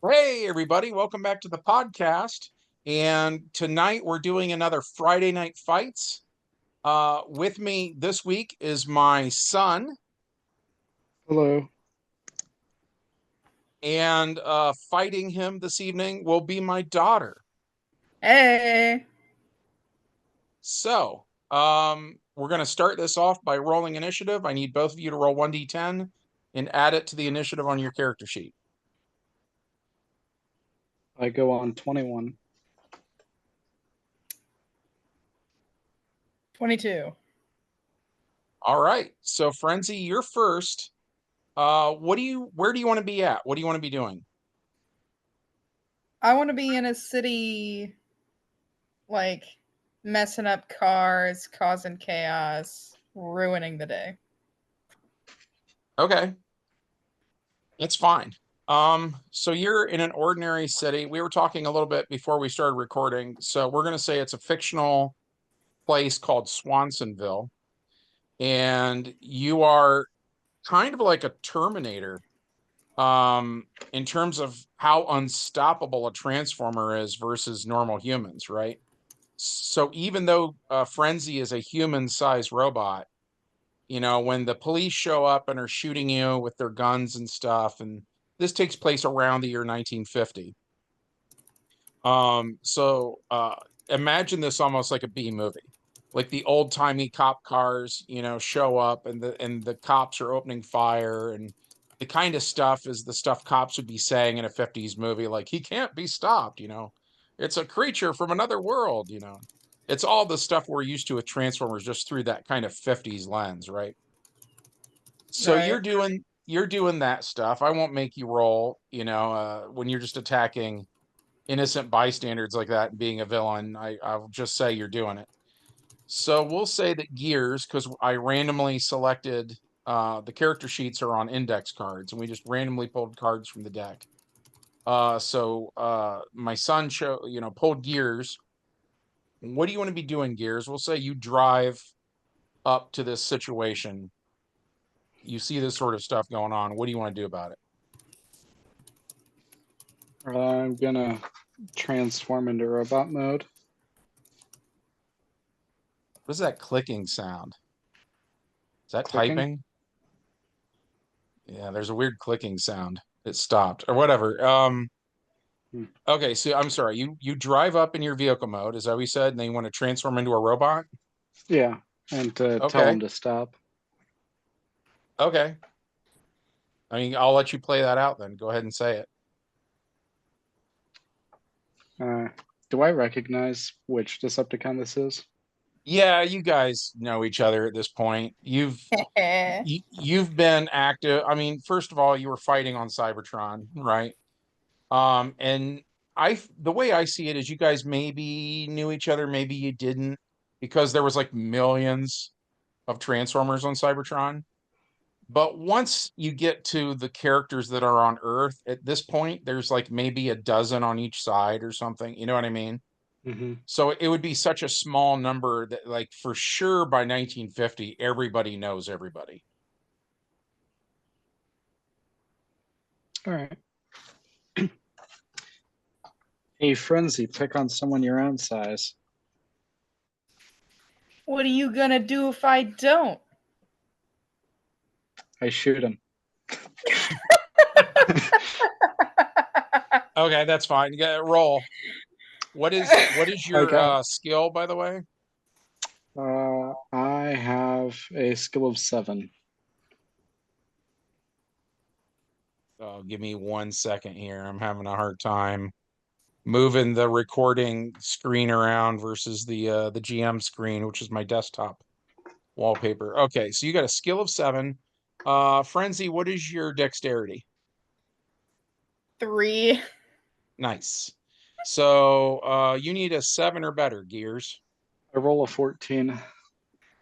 Hey, everybody, welcome back to the podcast. And tonight we're doing another Friday Night Fights. With me this week is my son, Hello. and fighting him this evening will be my daughter. Hey. So, we're going to start this off by rolling initiative. I need both of you to roll 1d10 and add it to the initiative on your character sheet. I go on 21. 22. All right. So, Frenzy, you're first. Where do you want to be at? What do you want to be doing? I want to be in a city, like, messing up cars, causing chaos, ruining the day. Okay. It's fine. So you're in an ordinary city. We were talking a little bit before we started recording. So we're gonna say it's a fictional place called Swansonville, and you are kind of like a Terminator, in terms of how unstoppable a transformer is versus normal humans, right? So even though Frenzy is a human-sized robot, when the police show up and are shooting you with their guns and stuff, and this takes place around the year 1950. So imagine this almost like a B movie. Like the old-timey cop cars, show up and the cops are opening fire, and the kind of stuff is the stuff cops would be saying in a 50s movie, like he can't be stopped. It's a creature from another world. It's all the stuff we're used to with Transformers just through that kind of 50s lens, right? So Right. you're doing that stuff. I won't make you roll, when you're just attacking innocent bystanders like that and being a villain. I'll just say you're doing it. So we'll say that Gears, because I randomly selected, the character sheets are on index cards, and we just randomly pulled cards from the deck. So my son pulled Gears. What do you want to be doing, Gears? We'll say you drive up to this situation. You see this sort of stuff going on. What do you want to do about it? I'm gonna transform into robot mode. What is that clicking sound? Is that Clicking. typing? Yeah, there's a weird clicking sound. It stopped or whatever. Hmm. Okay, so I'm sorry. You drive up in your vehicle mode, is that what we said, and then you want to transform into a robot? Yeah, and to tell Okay. him to stop. Okay. I mean, I'll let you play that out then. Go ahead and say it. Uh, do I recognize which Decepticon this is? Yeah, you guys know each other at this point. You've been active. I mean, first of all, you were fighting on Cybertron, right? And the way I see it is you guys maybe knew each other, maybe you didn't, because there was like millions of Transformers on Cybertron. But once you get to the characters that are on Earth, at this point, there's like maybe a dozen on each side or something. You know what I mean? Mm-hmm. So it would be such a small number that, like, for sure by 1950, everybody knows everybody. All right. Hey, Frenzy, pick on someone your own size. What are you gonna do if I don't? I shoot him. Okay, that's fine. You got roll. What is I your got. skill, by the way? I have a skill of 7. Oh, give me 1 second here. I'm having a hard time moving the recording screen around versus the GM screen, which is my desktop wallpaper. Okay, so you got a skill of 7. Frenzy, what is your dexterity? 3. Nice. So you need a 7 or better, Gears. I roll a 14.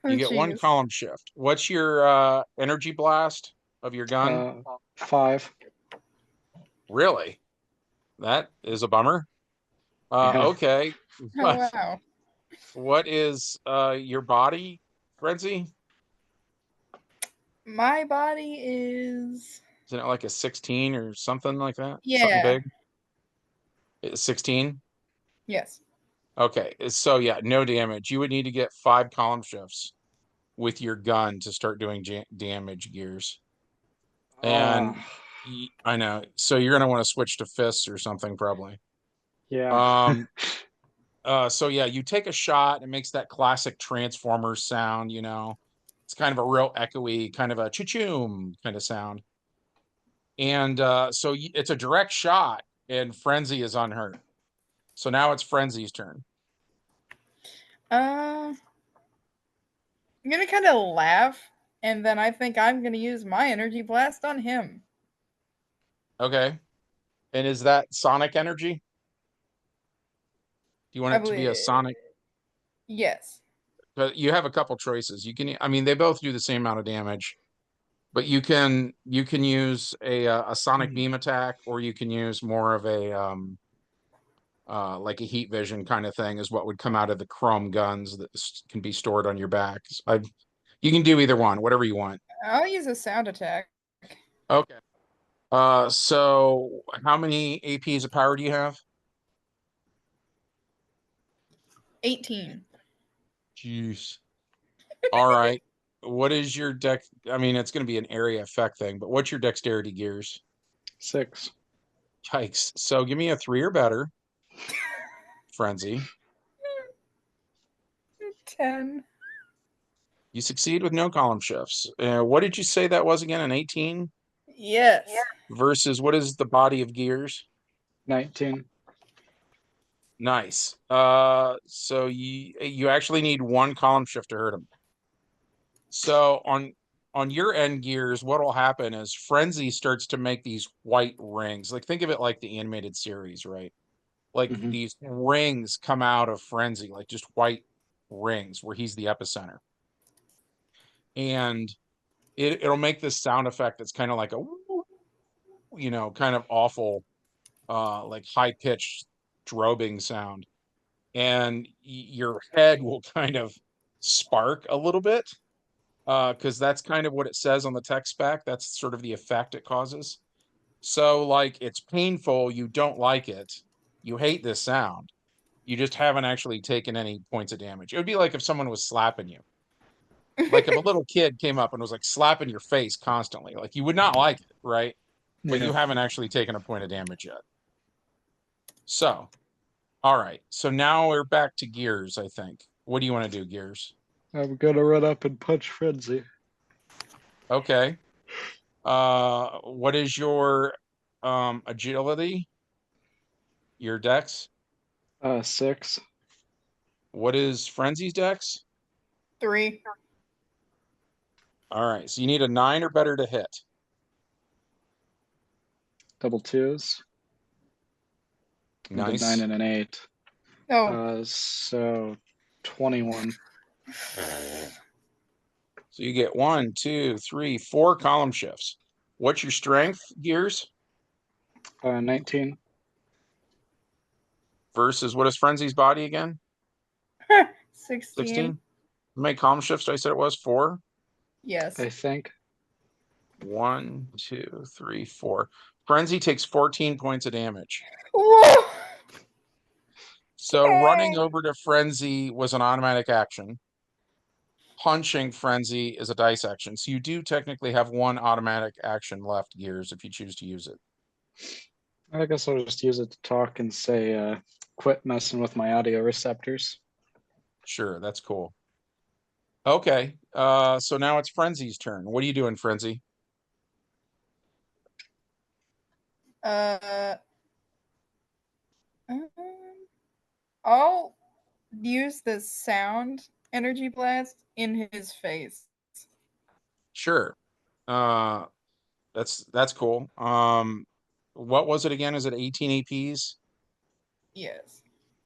Oh, You get one jeez. column shift. What's your energy blast of your gun? 5. Really? That is a bummer. Yeah. Okay. Oh, What wow. what is your body, Frenzy? My body is. Isn't it like a 16 or something like that? Something Yeah. big? 16? Yes. Okay, so yeah, no damage. You would need to get 5 column shifts with your gun to start doing damage, Gears. And Ah, I know, so you're gonna want to switch to fists or something probably. yeah. Um, so yeah, you take a shot, it makes that classic Transformers sound, you know. It's kind of a real echoey, kind of a choo-choom kind of sound. And so it's a direct shot, and Frenzy is unhurt. So now it's Frenzy's turn. I'm gonna kind of laugh, and then I think I'm gonna use my energy blast on him. Okay. And is that sonic energy? Do you want I it to be a believe. sonic? Yes. But you have a couple choices. You can, I mean, they both do the same amount of damage, but you can use a sonic beam attack, or you can use more of a like a heat vision kind of thing is what would come out of the chrome guns that can be stored on your back. You can do either one, whatever you want. I'll use a sound attack. Okay. So how many APs of power do you have? 18. Jeez. All right. What is your deck? I mean, it's going to be an area effect thing, but what's your dexterity, Gears? 6. Yikes. So give me a 3 or better, Frenzy. 10. You succeed with no column shifts. What did you say that was again? An 18 Yes. versus what is the body of Gears? 19. Nice. So you actually need 1 column shift to hurt him. So on your end, Gears, what will happen is Frenzy starts to make these white rings. Like think of it like the animated series, right? Like Mhm. these rings come out of Frenzy, like just white rings where he's the epicenter. And it'll make this sound effect that's kind of like a kind of awful like high pitched drobing sound. And your head will kind of spark a little bit because that's kind of what it says on the tech spec. That's sort of the effect it causes. So like it's painful, you don't like it, you hate this sound, you just haven't actually taken any points of damage. It would be like if someone was slapping you. Like if a little kid came up and was like slapping your face constantly, like you would not like it, right? But you Yeah. haven't actually taken a point of damage yet. So, all right. So now we're back to Gears, I think. What do you want to do, Gears? I'm gonna run up and punch Frenzy. Okay. What is your agility? Your dex? 6. What is Frenzy's dex? 3. All right. So you need a 9 or better to hit. Double 2s. And a 9 Nice. and an 8. Oh. So 21. So you get 1, 2, 3, 4 column shifts. What's your strength, Gears? 19. Versus what is Frenzy's body again? 16. 16? How many column shifts did I say it was? 4? Yes. I think. 1, 2, 3, 4. Frenzy takes 14 points of damage. Whoa! So running over to Frenzy was an automatic action. Punching Frenzy is a dice action. So you do technically have 1 automatic action left, Gears, if you choose to use it. I guess I'll just use it to talk and say, quit messing with my audio receptors. Sure, that's cool. Okay, so now it's Frenzy's turn. What are you doing, Frenzy? Uh, um, I'll use the sound energy blast in his face. Sure. Uh, that's cool. What was it again? Is it 18 APs? Yes.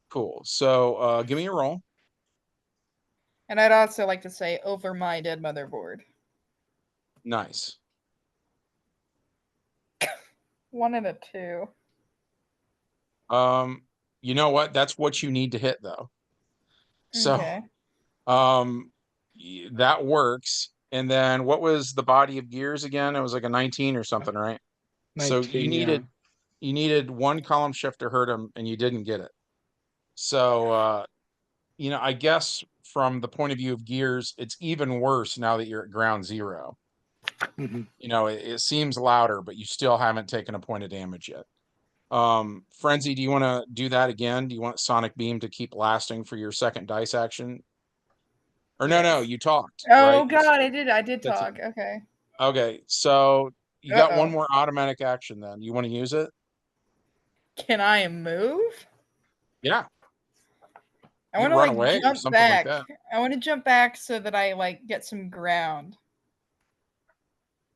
Cool. So give me a roll. And I'd also like to say over my dead motherboard. Nice. 1 and a 2. You know what? That's what you need to hit though. So Okay. that works. And then what was the body of Gears again? It was like a 19 or something, right? So you 19, yeah. needed You needed one column shift to hurt him and you didn't get it. So, I guess from the point of view of Gears, it's even worse now that you're at ground zero. Mhm. It seems louder, but you still haven't taken a point of damage yet. Frenzy, do you want to do that again? Do you want Sonic Beam to keep lasting for your second dice action? Or no, Yes. you talked, Oh right? god, I did That's it. talk. Okay. Okay, so you got one Uh-oh. more automatic action then. You want to use it? Can I move? Yeah, I you want to run like away or jump something like back. that. I want to jump back so that I like get some ground.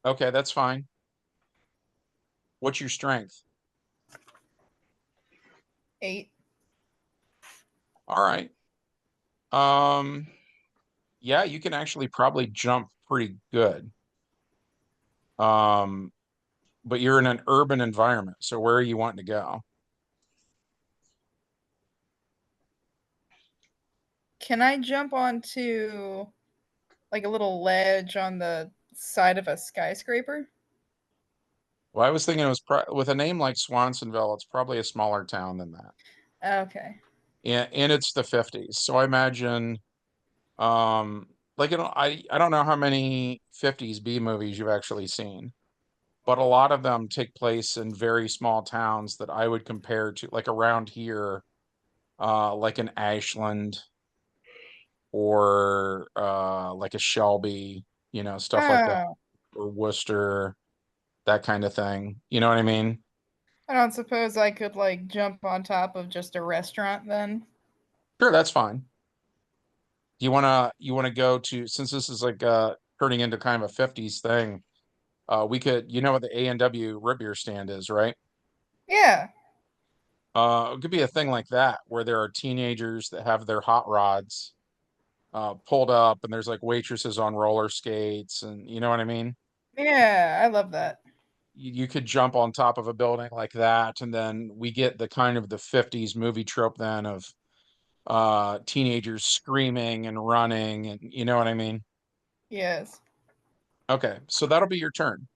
Okay, that's fine. What's your strength? 8. All right. Um, yeah, you can actually probably jump pretty good. Um, but you're in an urban environment, so where are you wanting to go? Can I jump onto like a little ledge on the side of a skyscraper? Well, I was thinking it was with a name like Swansonville, it's probably a smaller town than that. Okay. And it's the 50s. So I imagine like I don't know how many 50s B movies you've actually seen, but a lot of them take place in very small towns that I would compare to like around here, like an Ashland or like a Shelby, stuff like that, Oh, or Worcester, that kind of thing. You know what I mean? I don't suppose I could like jump on top of just a restaurant then. Sure, that's fine. You wanna go to, since this is like turning into kind of a 50s thing, we could, you know what the A&W root beer stand is, right? Yeah. It could be a thing like that where there are teenagers that have their hot rods pulled up and there's like waitresses on roller skates and you know what I mean? Yeah, I love that. You could jump on top of a building like that and then we get the kind of the 50s movie trope then of teenagers screaming and running and you know what I mean? Yes. Okay, so that'll be your turn.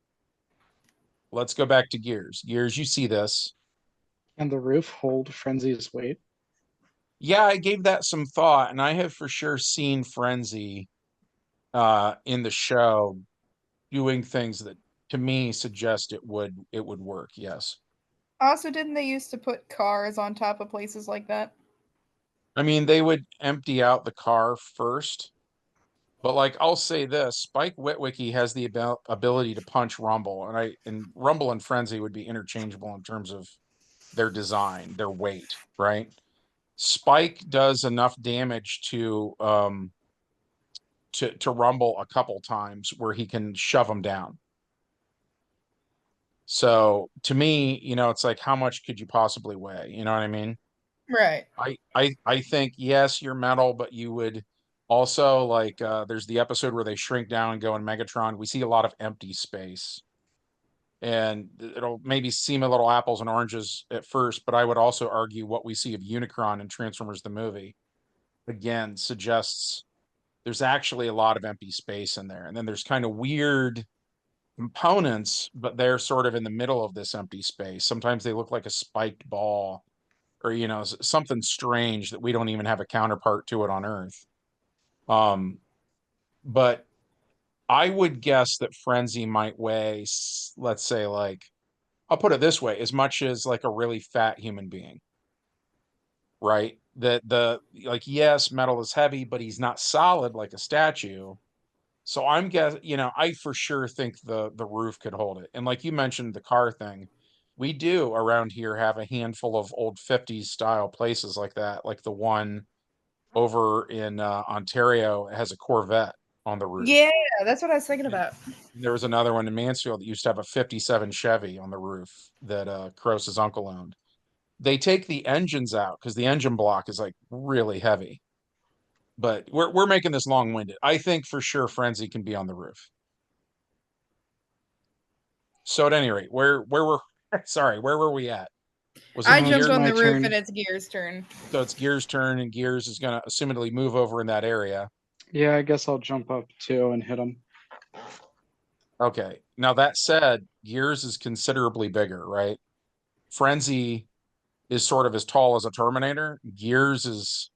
Let's go back to Gears. Gears, you see this. And the roof hold Frenzy's weight. Yeah, I gave that some thought, and I have for sure seen Frenzy in the show doing things that to me suggest it would work. Yes. Also, didn't they used to put cars on top of places like that? I mean, they would empty out the car first, but like I'll say this, Spike Witwicky has the ability to punch Rumble, and Rumble and Frenzy would be interchangeable in terms of their design, their weight, right? Spike does enough damage to Rumble a couple times where he can shove him down. So to me, it's like how much could you possibly weigh? You know what I mean? Right. I think yes, you're metal, but you would also like there's the episode where they shrink down and go in Megatron. We see a lot of empty space. And it'll maybe seem a little apples and oranges at first, but I would also argue what we see of Unicron in Transformers the movie again suggests there's actually a lot of empty space in there. And then there's kind of weird components, but they're sort of in the middle of this empty space. Sometimes they look like a spiked ball or, something strange that we don't even have a counterpart to it on Earth. But I would guess that Frenzy might weigh, let's say, like, I'll put it this way, as much as like a really fat human being, right? Like, yes, metal is heavy, but he's not solid like a statue. So I'm guessing, I for sure think the roof could hold it. And like you mentioned, the car thing, we do around here have a handful of old 50s style places like that, like the one over in Ontario has a Corvette on the roof. Yeah, that's what I was thinking And about. there was another one in Mansfield that used to have a 57 Chevy on the roof that Cross's uncle owned. They take the engines out because the engine block is like really heavy. But we're making this long-winded. I think for sure Frenzy can be on the roof. So at any rate, where were sorry, where were we at? Was it I No, it's jumped Gears? on my the roof turn. and it's Gear's turn. So it's Gears' turn, and Gears is gonna assumedly move over in that area. Yeah, I guess I'll jump up too and hit him. Okay. Now that said, Gears is considerably bigger, right? Frenzy is sort of as tall as a Terminator. Gears is,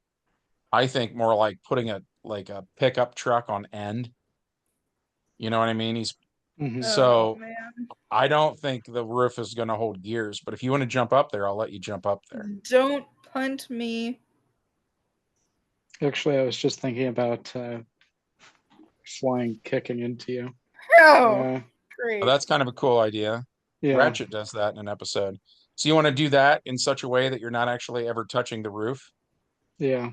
I think, more like putting a pickup truck on end. You know what I mean? He's Mhm. Oh so man. I don't think the roof is going to hold Gears, but if you want to jump up there, I'll let you jump up there. Don't punt me. Actually, I was just thinking about flying, kicking into you. Oh, Yeah, Oh, great. that's kind of a cool idea. yeah, Ratchet does that in an episode. So you want to do that in such a way that you're not actually ever touching the roof? yeah,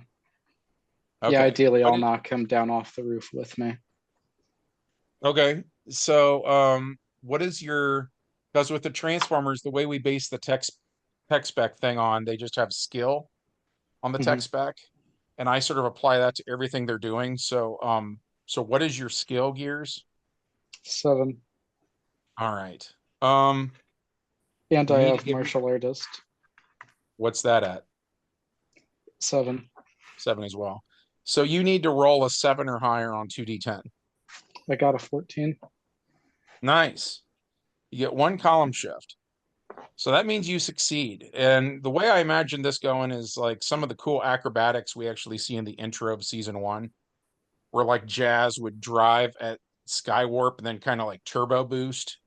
yeah. Okay. Ideally, What I'll is, knock him down off the roof with me. okay. So what is your, because with the Transformers, the way we base the tech spec thing on, they just have skill on the tech Mhm. spec. And I sort of apply that to everything they're doing. So what is your skill, Gears? 7, All right. Um, and you I need to have give me, martial artist. what's that at? 7. 7 as well. So you need to roll a 7 or higher on 2d10. I got a 14. Nice. You get 1 column shift. So that means you succeed. And the way I imagine this going is like some of the cool acrobatics we actually see in the intro of season 1, where like Jazz would drive at Skywarp and then kind of like turbo boost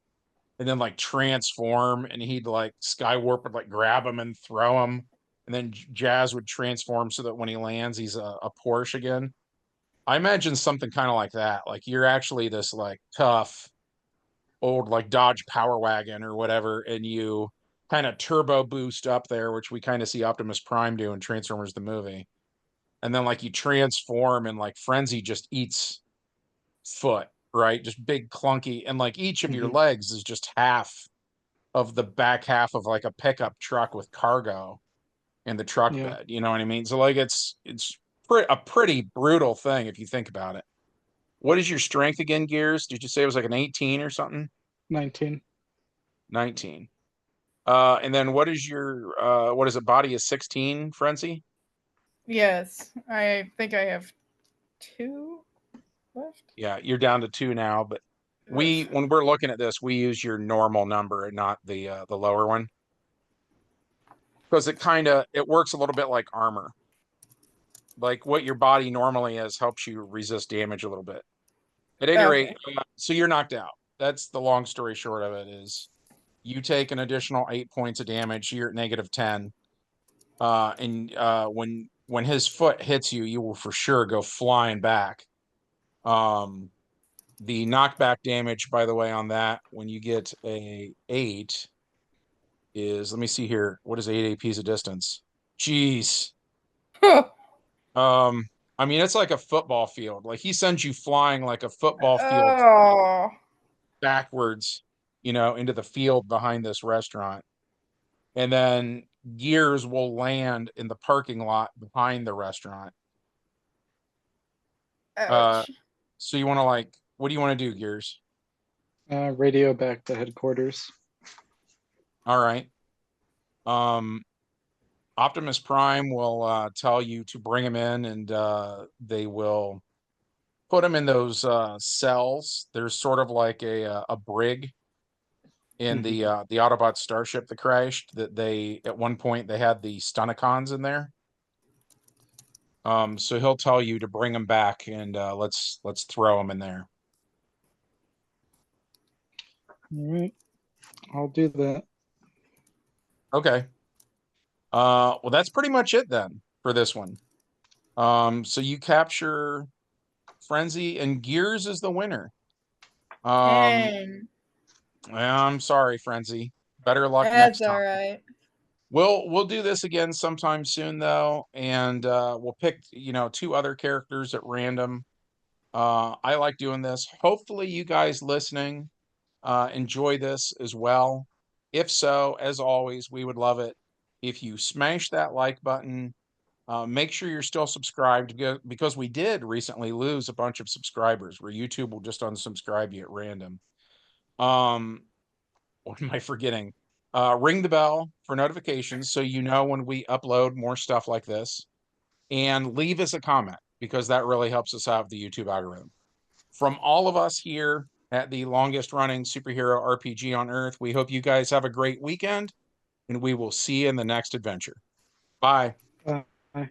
and then like transform, and he'd like Skywarp would like grab him and throw him. And then Jazz would transform so that when he lands, he's a Porsche again. I imagine something kind of like that. Like you're actually this like tough old like Dodge Power Wagon or whatever, and you kind of turbo boost up there, which we kind of see Optimus Prime do in Transformers the movie. And then like you transform and like Frenzy just eats foot, right? Just big clunky, and like each of your Mhm. legs is just half of the back half of like a pickup truck with cargo in the truck Yeah, bed. You know what I mean? So like it's a pretty brutal thing if you think about it. What is your strength again, Gears? Did you say it was like an 18 or something? 19. 19. And then what is your what is it? Body is 16, Frenzy? Yes, I think I have 2 left. Yeah, you're down to 2 now, but we Oof. when we're looking at this, we use your normal number and not the lower one. Because it works a little bit like armor. Like what your body normally is helps you resist damage a little bit. At any rate, Okay. so you're knocked out. That's the long story short of it is you take an additional 8 points of damage, you're at -10. And when his foot hits you, you will for sure go flying back. Um, the knockback damage, by the way, on that, when you get a 8 is, let me see here. What is 8 APs a distance? Jeez. Um, I mean, it's like a football field. Like he sends you flying like a football field Oh. backwards, into the field behind this restaurant. And then Gears will land in the parking lot behind the restaurant. Uh, Ouch. so you want to like, what do you want to do, Gears? Radio back to headquarters. All right. Um, Optimus Prime will tell you to bring him in, and they will put him in those cells. There's sort of like a brig in Mhm. the Autobot starship that crashed. That they at one point they had the Stunicons in there. So he'll tell you to bring him back, and let's throw him in there. All right, I'll do that. Okay. Well, that's pretty much it then for this one. So you capture Frenzy, and Gears is the winner. Um, Dang. I'm sorry, Frenzy. Better luck That's next all time. right. We'll do this again sometime soon though, and we'll pick, 2 other characters at random. I like doing this. Hopefully you guys listening enjoy this as well. If so, as always, we would love it if you smash that like button. Make sure you're still subscribed because we did recently lose a bunch of subscribers where YouTube will just unsubscribe you at random. Um, what am I forgetting? Ring the bell for notifications so you know when we upload more stuff like this, and leave us a comment because that really helps us out with the YouTube algorithm. From all of us here at the longest running superhero RPG on earth, we hope you guys have a great weekend, and we will see you in the next adventure. Bye. Bye.